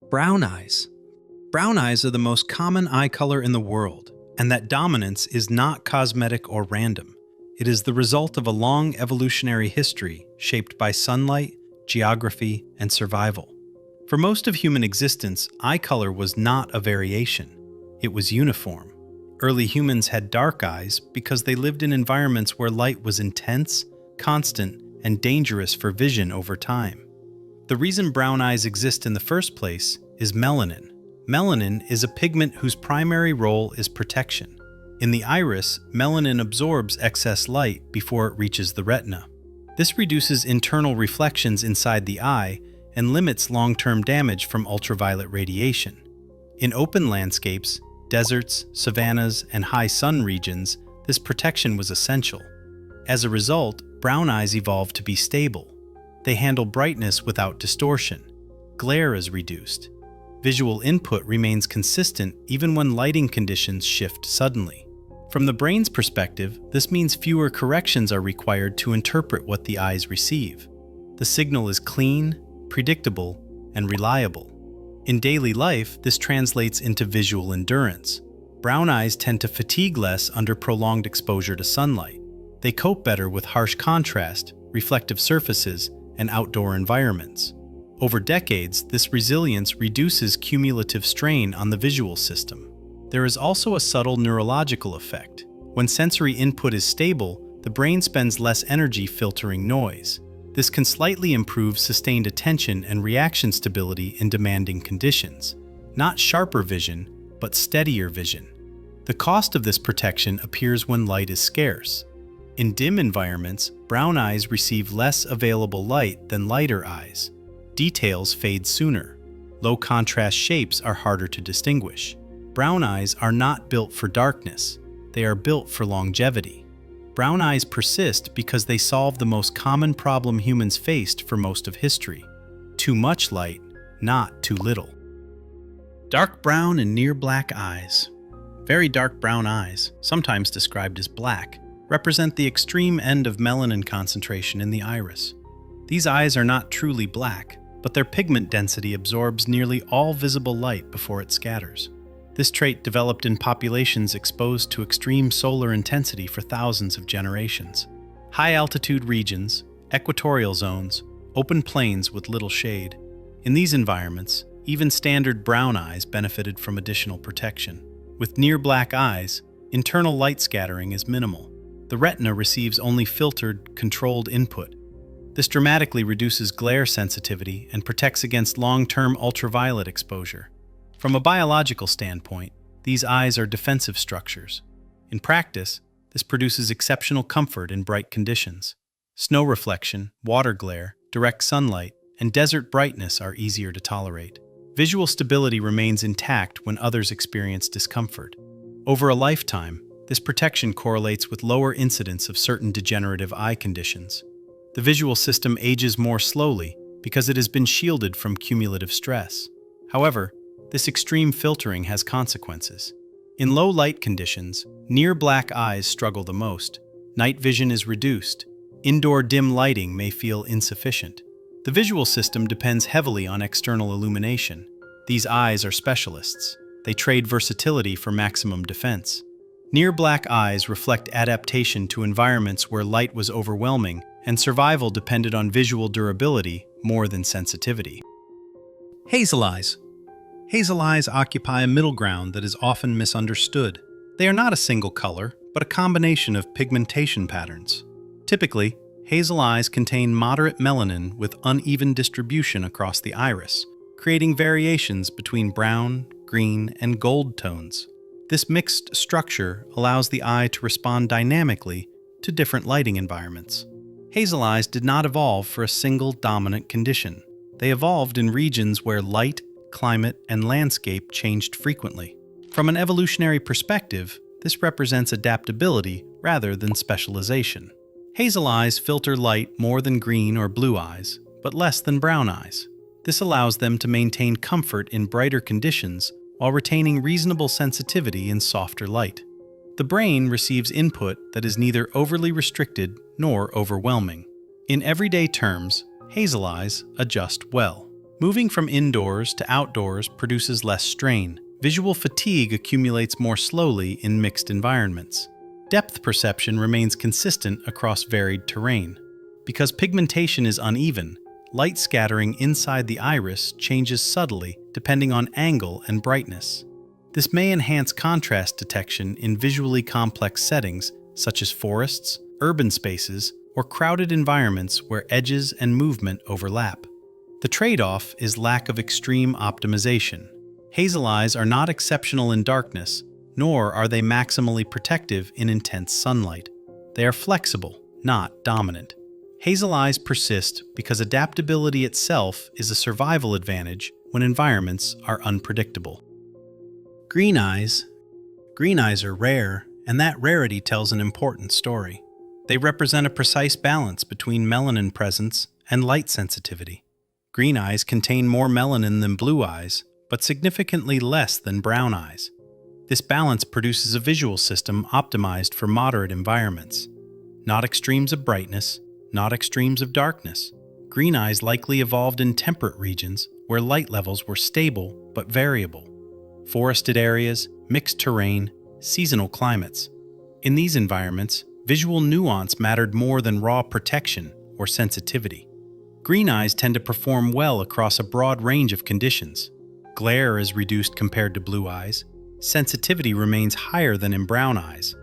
Brown eyes. Brown eyes are the most common eye color in the world, and that dominance is not cosmetic or random. It is the result of a long evolutionary history shaped by sunlight, geography, and survival. For most of human existence, eye color was not a variation. It was uniform. Early humans had dark eyes because they lived in environments where light was intense, constant, and dangerous for vision over time. The reason brown eyes exist in the first place is melanin. Melanin is a pigment whose primary role is protection. In the iris, melanin absorbs excess light before it reaches the retina. This reduces internal reflections inside the eye and limits long-term damage from ultraviolet radiation. In open landscapes, deserts, savannas, and high sun regions, this protection was essential. As a result, brown eyes evolved to be stable. They handle brightness without distortion. Glare is reduced. Visual input remains consistent even when lighting conditions shift suddenly. From the brain's perspective, this means fewer corrections are required to interpret what the eyes receive. The signal is clean, predictable, and reliable. In daily life, this translates into visual endurance. Brown eyes tend to fatigue less under prolonged exposure to sunlight. They cope better with harsh contrast, reflective surfaces, and outdoor environments. Over decades, this resilience reduces cumulative strain on the visual system. There is also a subtle neurological effect. When sensory input is stable, the brain spends less energy filtering noise. This can slightly improve sustained attention and reaction stability in demanding conditions. Not sharper vision, but steadier vision. The cost of this protection appears when light is scarce. In dim environments, brown eyes receive less available light than lighter eyes. Details fade sooner. Low-contrast shapes are harder to distinguish. Brown eyes are not built for darkness. They are built for longevity. Brown eyes persist because they solve the most common problem humans faced for most of history. Too much light, not too little. Dark brown and near black eyes. Very dark brown eyes, sometimes described as black, represent the extreme end of melanin concentration in the iris. These eyes are not truly black, but their pigment density absorbs nearly all visible light before it scatters. This trait developed in populations exposed to extreme solar intensity for thousands of generations. High-altitude regions, equatorial zones, open plains with little shade. In these environments, even standard brown eyes benefited from additional protection. With near-black eyes, internal light scattering is minimal. The retina receives only filtered, controlled input. This dramatically reduces glare sensitivity and protects against long-term ultraviolet exposure. From a biological standpoint, these eyes are defensive structures. In practice, this produces exceptional comfort in bright conditions. Snow reflection, water glare, direct sunlight, and desert brightness are easier to tolerate. Visual stability remains intact when others experience discomfort. Over a lifetime, this protection correlates with lower incidence of certain degenerative eye conditions. The visual system ages more slowly because it has been shielded from cumulative stress. However, this extreme filtering has consequences. In low light conditions, near-black eyes struggle the most. Night vision is reduced. Indoor dim lighting may feel insufficient. The visual system depends heavily on external illumination. These eyes are specialists. They trade versatility for maximum defense. Near-black eyes reflect adaptation to environments where light was overwhelming and survival depended on visual durability more than sensitivity. Hazel eyes. Hazel eyes occupy a middle ground that is often misunderstood. They are not a single color, but a combination of pigmentation patterns. Typically, hazel eyes contain moderate melanin with uneven distribution across the iris, creating variations between brown, green, and gold tones. This mixed structure allows the eye to respond dynamically to different lighting environments. Hazel eyes did not evolve for a single dominant condition. They evolved in regions where light, climate, and landscape changed frequently. From an evolutionary perspective, this represents adaptability rather than specialization. Hazel eyes filter light more than green or blue eyes, but less than brown eyes. This allows them to maintain comfort in brighter conditions while retaining reasonable sensitivity in softer light. The brain receives input that is neither overly restricted nor overwhelming. In everyday terms, hazel eyes adjust well. Moving from indoors to outdoors produces less strain. Visual fatigue accumulates more slowly in mixed environments. Depth perception remains consistent across varied terrain. Because pigmentation is uneven, light scattering inside the iris changes subtly depending on angle and brightness. This may enhance contrast detection in visually complex settings such as forests, urban spaces, or crowded environments where edges and movement overlap. The trade-off is lack of extreme optimization. Hazel eyes are not exceptional in darkness, nor are they maximally protective in intense sunlight. They are flexible, not dominant. Hazel eyes persist because adaptability itself is a survival advantage when environments are unpredictable. Green eyes. Green eyes are rare, and that rarity tells an important story. They represent a precise balance between melanin presence and light sensitivity. Green eyes contain more melanin than blue eyes, but significantly less than brown eyes. This balance produces a visual system optimized for moderate environments. Not extremes of brightness, not extremes of darkness. Green eyes likely evolved in temperate regions where light levels were stable but variable. Forested areas, mixed terrain, seasonal climates. In these environments, visual nuance mattered more than raw protection or sensitivity. Green eyes tend to perform well across a broad range of conditions. Glare is reduced compared to blue eyes. Sensitivity remains higher than in brown eyes.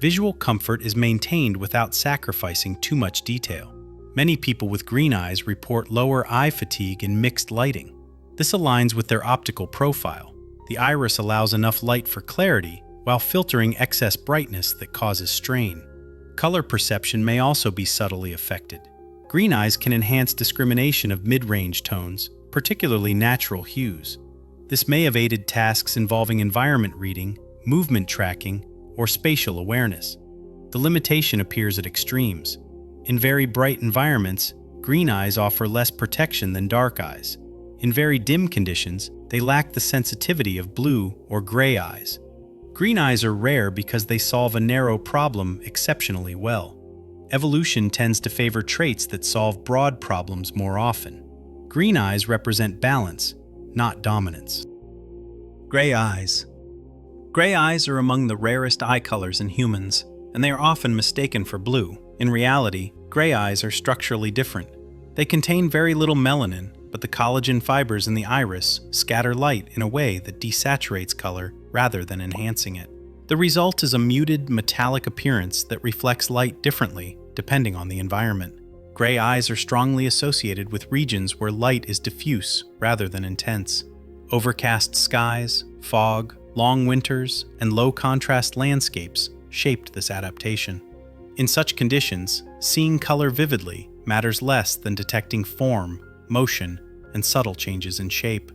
Visual comfort is maintained without sacrificing too much detail. Many people with green eyes report lower eye fatigue in mixed lighting. This aligns with their optical profile. The iris allows enough light for clarity while filtering excess brightness that causes strain. Color perception may also be subtly affected. Green eyes can enhance discrimination of mid-range tones, particularly natural hues. This may have aided tasks involving environment reading, movement tracking, or spatial awareness. The limitation appears at extremes. In very bright environments, green eyes offer less protection than dark eyes. In very dim conditions, they lack the sensitivity of blue or gray eyes. Green eyes are rare because they solve a narrow problem exceptionally well. Evolution tends to favor traits that solve broad problems more often. Green eyes represent balance, not dominance. Gray eyes. Gray eyes are among the rarest eye colors in humans, and they are often mistaken for blue. In reality, gray eyes are structurally different. They contain very little melanin, but the collagen fibers in the iris scatter light in a way that desaturates color rather than enhancing it. The result is a muted, metallic appearance that reflects light differently depending on the environment. Gray eyes are strongly associated with regions where light is diffuse rather than intense. Overcast skies, fog, long winters, and low-contrast landscapes shaped this adaptation. In such conditions, seeing color vividly matters less than detecting form, motion, and subtle changes in shape.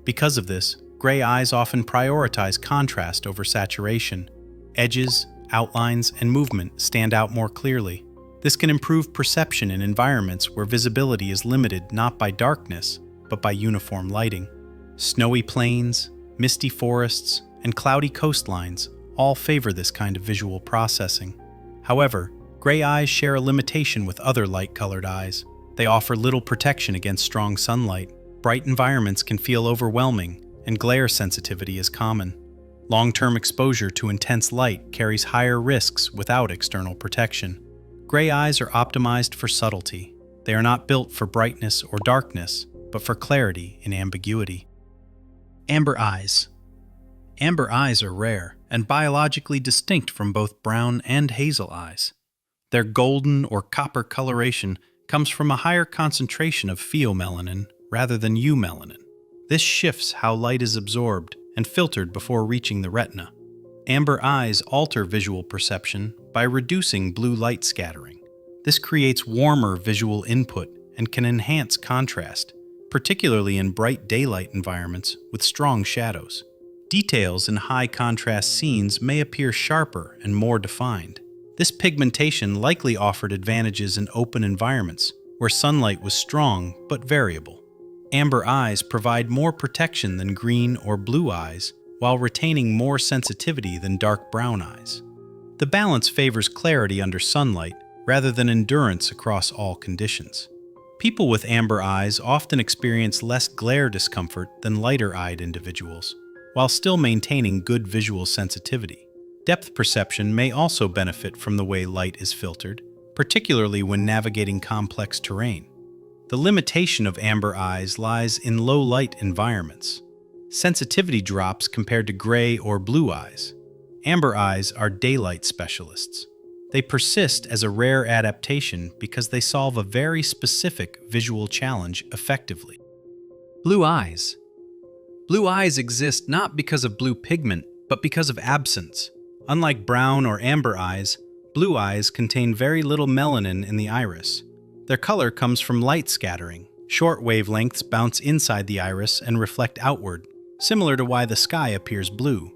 Because of this, gray eyes often prioritize contrast over saturation. Edges, outlines, and movement stand out more clearly. This can improve perception in environments where visibility is limited not by darkness, but by uniform lighting. Snowy plains, misty forests, and cloudy coastlines all favor this kind of visual processing. However, gray eyes share a limitation with other light-colored eyes. They offer little protection against strong sunlight. Bright environments can feel overwhelming, and glare sensitivity is common. Long-term exposure to intense light carries higher risks without external protection. Gray eyes are optimized for subtlety. They are not built for brightness or darkness, but for clarity in ambiguity. Amber eyes. Amber eyes are rare and biologically distinct from both brown and hazel eyes. Their golden or copper coloration comes from a higher concentration of pheomelanin rather than eumelanin. This shifts how light is absorbed and filtered before reaching the retina. Amber eyes alter visual perception by reducing blue light scattering. This creates warmer visual input and can enhance contrast, particularly in bright daylight environments with strong shadows. Details in high-contrast scenes may appear sharper and more defined. This pigmentation likely offered advantages in open environments where sunlight was strong but variable. Amber eyes provide more protection than green or blue eyes while retaining more sensitivity than dark brown eyes. The balance favors clarity under sunlight rather than endurance across all conditions. People with amber eyes often experience less glare discomfort than lighter-eyed individuals, while still maintaining good visual sensitivity. Depth perception may also benefit from the way light is filtered, particularly when navigating complex terrain. The limitation of amber eyes lies in low-light environments. Sensitivity drops compared to gray or blue eyes. Amber eyes are daylight specialists. They persist as a rare adaptation because they solve a very specific visual challenge effectively. Blue eyes. Blue eyes exist not because of blue pigment, but because of absence. Unlike brown or amber eyes, blue eyes contain very little melanin in the iris. Their color comes from light scattering. Short wavelengths bounce inside the iris and reflect outward, similar to why the sky appears blue.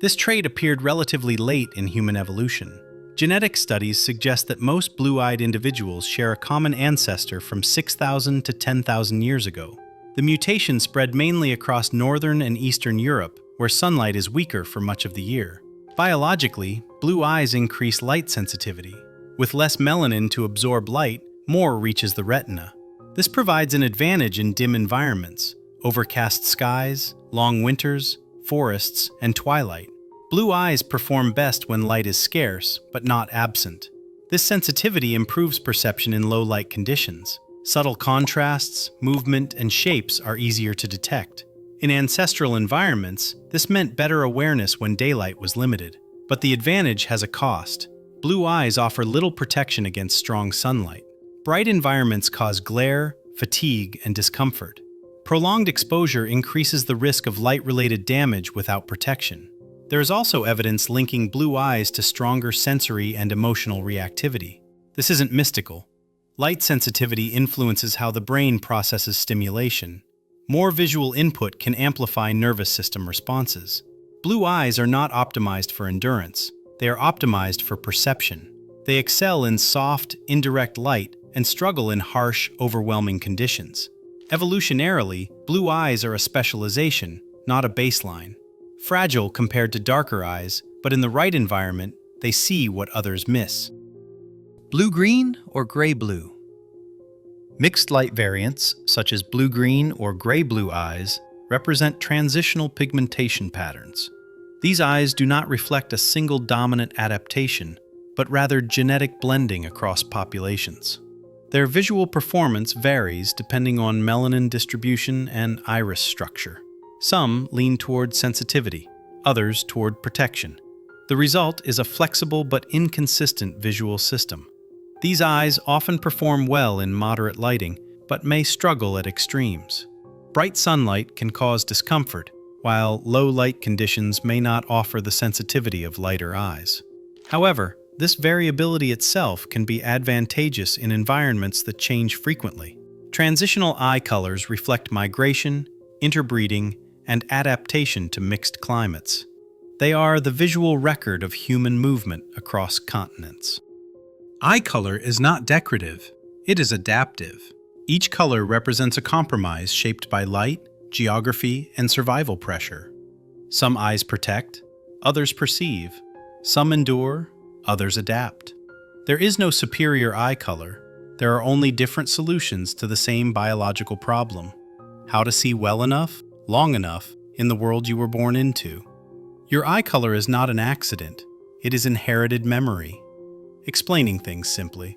This trait appeared relatively late in human evolution. Genetic studies suggest that most blue-eyed individuals share a common ancestor from 6,000 to 10,000 years ago. The mutation spread mainly across northern and eastern Europe, where sunlight is weaker for much of the year. Biologically, blue eyes increase light sensitivity. With less melanin to absorb light, more reaches the retina. This provides an advantage in dim environments, overcast skies, long winters, forests, and twilight. Blue eyes perform best when light is scarce, but not absent. This sensitivity improves perception in low-light conditions. Subtle contrasts, movement, and shapes are easier to detect. In ancestral environments, this meant better awareness when daylight was limited. But the advantage has a cost. Blue eyes offer little protection against strong sunlight. Bright environments cause glare, fatigue, and discomfort. Prolonged exposure increases the risk of light-related damage without protection. There is also evidence linking blue eyes to stronger sensory and emotional reactivity. This isn't mystical. Light sensitivity influences how the brain processes stimulation. More visual input can amplify nervous system responses. Blue eyes are not optimized for endurance. They are optimized for perception. They excel in soft, indirect light and struggle in harsh, overwhelming conditions. Evolutionarily, blue eyes are a specialization, not a baseline. Fragile compared to darker eyes, but in the right environment, they see what others miss. Blue-green or gray-blue? Mixed light variants, such as blue-green or gray-blue eyes, represent transitional pigmentation patterns. These eyes do not reflect a single dominant adaptation, but rather genetic blending across populations. Their visual performance varies depending on melanin distribution and iris structure. Some lean toward sensitivity, others toward protection. The result is a flexible but inconsistent visual system. These eyes often perform well in moderate lighting, but may struggle at extremes. Bright sunlight can cause discomfort, while low light conditions may not offer the sensitivity of lighter eyes. However, this variability itself can be advantageous in environments that change frequently. Transitional eye colors reflect migration, interbreeding, and adaptation to mixed climates. They are the visual record of human movement across continents. Eye color is not decorative, it is adaptive. Each color represents a compromise shaped by light, geography, and survival pressure. Some eyes protect, others perceive. Some endure, others adapt. There is no superior eye color. There are only different solutions to the same biological problem: how to see well enough, long enough, in the world you were born into. Your eye color is not an accident. It is inherited memory. Explaining things simply.